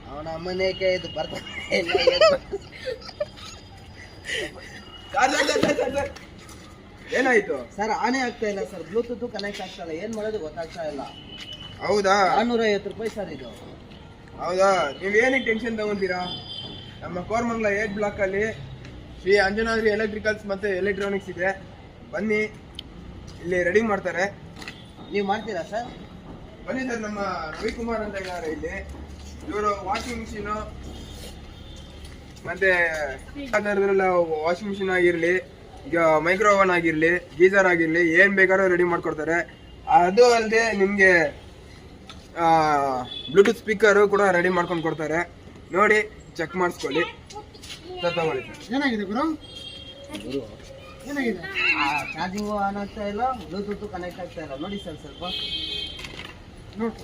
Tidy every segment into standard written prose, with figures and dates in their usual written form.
ಅವನ ಅಮ್ಮನೇಕೆ ಇದು ಬರ್ತಾನೆ ಇಲ್ಲ. ಏನಾಯ್ತು ಸರ್ ಆನೆ ಆಗ್ತಾ ಇಲ್ಲ ಸರ್, ಬ್ಲೂಟೂತ್ ಕನೆಕ್ಟ್ ಆಗ್ತಾ ಇಲ್ಲ, ಏನ್ ಮಾಡೋದು ಗೊತ್ತಾಗ್ತಾ ಇಲ್ಲ. ಹೌದಾ? 450 ಸರ್ ಇದು. ಹೌದಾ? ನೀವೇನಿಗೆ ಟೆನ್ಷನ್ ತಗೊಂತೀರಾ? ನಮ್ಮ ಕೋರಮಂಗಲ 8 ಬ್ಲಾಕ್ ಅಲ್ಲಿ ಶ್ರೀ ಅಂಜನಾದ್ರಿ ಎಲೆಕ್ಟ್ರಿಕಲ್ಸ್ ಮತ್ತೆ ಎಲೆಕ್ಟ್ರಾನಿಕ್ಸ್ ಇದೆ, ಬನ್ನಿ ಇಲ್ಲಿ ರೆಡಿ ಮಾಡ್ತಾರೆ. ನೀವು ಮಾಡ್ತೀರಾ ಸರ್? ಬನ್ನಿ ಸರ್, ನಮ್ಮ ರವಿಕುಮಾರ್ ಅಂತ ಇದ್ದಾರೆ ಇಲ್ಲಿ. ಇವರು ವಾಷಿಂಗ್ ಮಿಷಿನು ಮತ್ತೆ ವಾಷಿಂಗ್ ಮಿಷಿನ್ ಆಗಿರ್ಲಿ, ಈಗ ಮೈಕ್ರೋ ಓವನ್ ಆಗಿರ್ಲಿ, ಗೀಸರ್ ಆಗಿರ್ಲಿ, ಏನ್ ಬೇಕಾದ್ರೂ ರೆಡಿ ಮಾಡ್ಕೊಡ್ತಾರೆ. ಅದು ಅಲ್ಲದೆ ನಿಮ್ಗೆ ಬ್ಲೂಟೂತ್ ಸ್ಪೀಕರ್ ಕೂಡ ರೆಡಿ ಮಾಡ್ಕೊಂಡು ಕೊಡ್ತಾರೆ. ನೋಡಿ ಚೆಕ್ ಮಾಡಿಸ್ಕೊಳ್ಳಿ. ತಗೊಳ್ಳಿ. ಏನಾಗಿದೆ ಗುರು? ಏನಾಗಿದೆ? ಚಾರ್ಜಿಂಗು ಆನ್ ಆಗ್ತಾ ಇಲ್ಲ, ಬ್ಲೂಟೂತ್ ಕನೆಕ್ಟ್ ಆಗ್ತಾ ಇಲ್ಲ. ನೋಡಿ ಸರ್ ಸ್ವಲ್ಪ ನೋಡ್ಕೊ.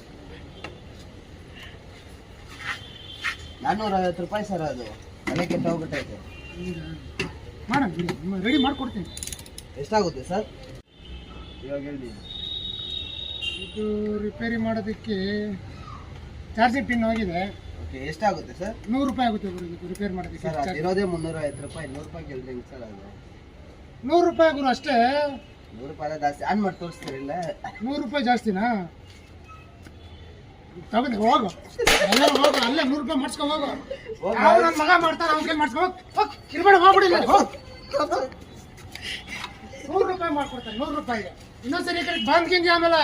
450 ಸರ್, ಅದು ಮನೆ ಕೆಟ್ಟ ಹೋಗ್ಬಿಟ್ಟೈತೆ. ಮಾಡೋಣ, ರೆಡಿ ಮಾಡ್ಕೊಡ್ತೀನಿ. ಎಷ್ಟಾಗುತ್ತೆ ಸಸರ್? ಇವಾಗ ಹೇಳಿ. ಇದು ರಿಪೇರಿ ಮಾಡೋದಕ್ಕೆ ಚಾರ್ಜಿಂಗ್ ಪಿನ್ ಹೋಗಿದೆ. ಓಕೆ, ಎಷ್ಟಾಗುತ್ತೆ ಸರ್? 100 ರೂಪಾಯಿ ಆಗುತ್ತೆ ಗುರು ಇದು ರಿಪೇರ್ ಮಾಡೋದಕ್ಕೆ. ಸರ್ ಅದಿರೋದೇ 350 ರೂಪಾಯಿ. 100 ರೂಪಾಯಿ ಕೇಳಿದ್ರೆ ಹೆಂಗೆ ಸರ್ ಅದು? 100 ರೂಪಾಯಿ ಗುರು ಅಷ್ಟೇ. 100 ರೂಪಾಯಿ ಜಾಸ್ತಿ. ಆನ್ ಮಾಡಿ ತೋರಿಸ್ತೀರಿಲ್ಲ? 100 ರೂಪಾಯಿ ಜಾಸ್ತಿನಾ? ತಗೊಂಡು ಹೋಗು, ಎಲ್ಲ ಹೋಗು, ಅಲ್ಲೇ 100 ರೂಪಾಯಿ ಮಾಡಿಸ್ಕೊ ಹೋಗು. ನನ್ನ ಮಗ ಮಾಡ್ತಾನೆ, ಅವ್ನ ಕೈ ಮಾಡಿಸ್ಕೊ ಹೋಗಿ. ಇರ್ಬೇಡ, ಹೋಗ್ಬಿಡಿಲ್ಲ ಹೋಗಿ. 100 ರೂಪಾಯಿ ಮಾಡ್ಕೊಡ್ತಾನೆ, 100 ರೂಪಾಯಿಗೆ. ಇನ್ನೊಂದ್ಸರಿ ಈ ಕಡೆ ಬಂದ್ ಗಿಂಜಿ ಆಮೇಲೆ